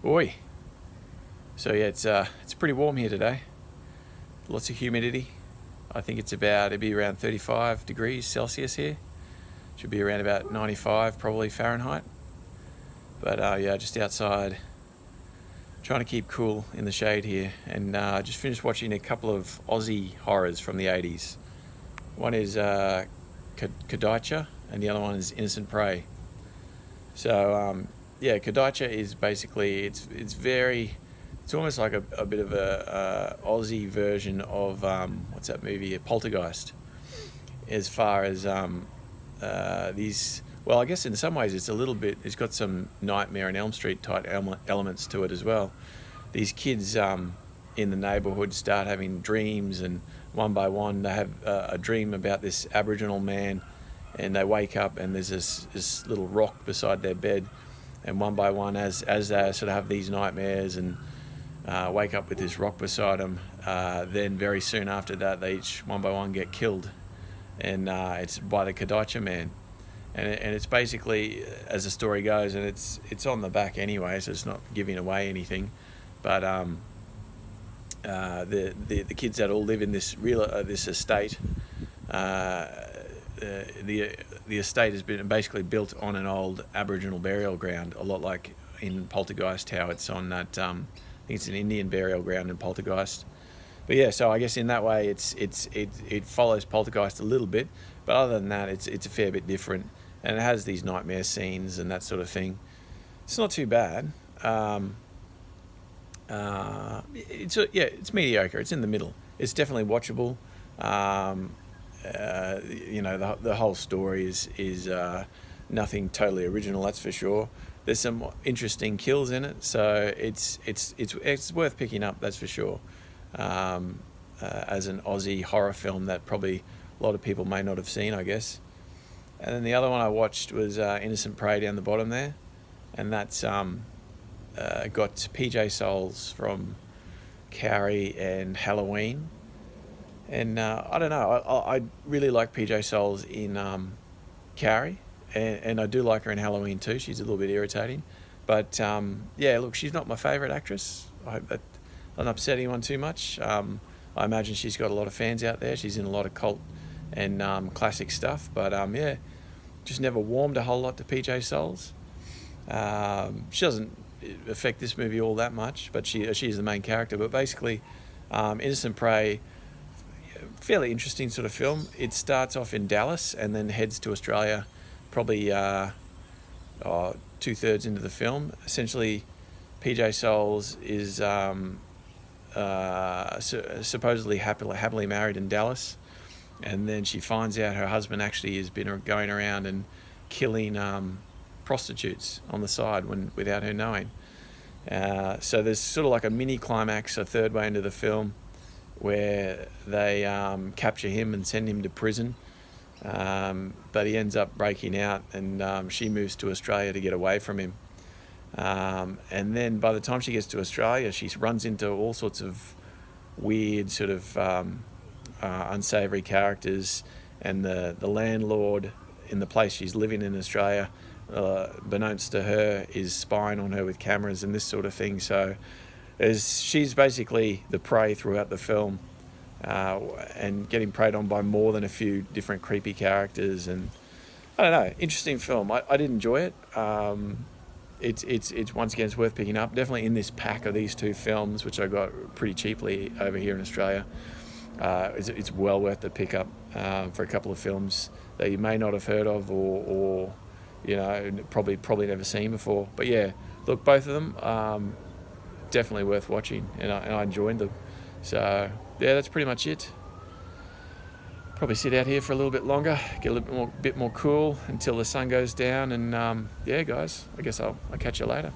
Oi. So yeah, it's pretty warm here today. Lots of humidity. I think it'd be around 35 degrees Celsius here. Should be around about 95 probably Fahrenheit. But yeah, just outside, trying to keep cool in the shade here. And just finished watching a couple of Aussie horrors from the 80s. One is KADAICHA, and the other one is Innocent Prey. So yeah, KADAICHA is basically it's almost like a bit of a Aussie version of what's that movie? Poltergeist. As far as these, well, I guess in some ways it's got some Nightmare on Elm Street type elements to it as well. These kids in the neighbourhood start having dreams, and one by one they have a dream about this Aboriginal man, and they wake up and there's this little rock beside their bed, and one by one as they sort of have these nightmares and wake up with this rock beside them, then very soon after that they each one by one get killed, and it's by the KADAICHA man. And it's basically, as the story goes, and it's on the back anyway, so it's not giving away anything, but the kids that all live in this estate, the estate has been basically built on an old Aboriginal burial ground, a lot like in Poltergeist, how it's on that. I think it's an Indian burial ground in Poltergeist. But yeah, so I guess in that way it follows Poltergeist a little bit, but other than that, it's a fair bit different, and it has these nightmare scenes and that sort of thing. It's not too bad. It's mediocre. It's in the middle. It's definitely watchable. The whole story is nothing totally original, that's for sure. There's some interesting kills in it, so it's worth picking up, that's for sure. As an Aussie horror film that probably a lot of people may not have seen, I guess. And then the other one I watched was Innocent Prey down the bottom there, and that's got PJ Souls from Carrie and Halloween. And I don't know, I really like PJ Souls in Carrie, and I do like her in Halloween too. She's a little bit irritating, but yeah, look, she's not my favourite actress. I hope that doesn't upset anyone too much. I imagine she's got a lot of fans out there. She's in a lot of cult and classic stuff, but yeah, just never warmed a whole lot to PJ Souls. She doesn't affect this movie all that much, but she's the main character. But basically, Innocent Prey, fairly interesting sort of film. It starts off in Dallas and then heads to Australia, probably 2/3 into the film. Essentially, PJ Souls is supposedly happily married in Dallas, and then she finds out her husband actually has been going around and killing prostitutes on the side without her knowing. So there's sort of like a mini climax a third way into the film, where they capture him and send him to prison, but he ends up breaking out, and she moves to Australia to get away from him. And then by the time she gets to Australia, she runs into all sorts of weird sort of unsavoury characters, and the landlord in the place she's living in Australia, beknownst to her, is spying on her with cameras and this sort of thing. So she's basically the prey throughout the film, and getting preyed on by more than a few different creepy characters. And I don't know, interesting film. I did enjoy it. It's once again, it's worth picking up. Definitely in this pack of these two films, which I got pretty cheaply over here in Australia. It's well worth the pickup for a couple of films that you may not have heard of, or you know, probably never seen before. But yeah, look, both of them definitely worth watching, and I enjoyed them. So yeah, that's pretty much it. Probably sit out here for a little bit longer, get a little bit more cool until the sun goes down, and yeah, guys, I guess I'll catch you later.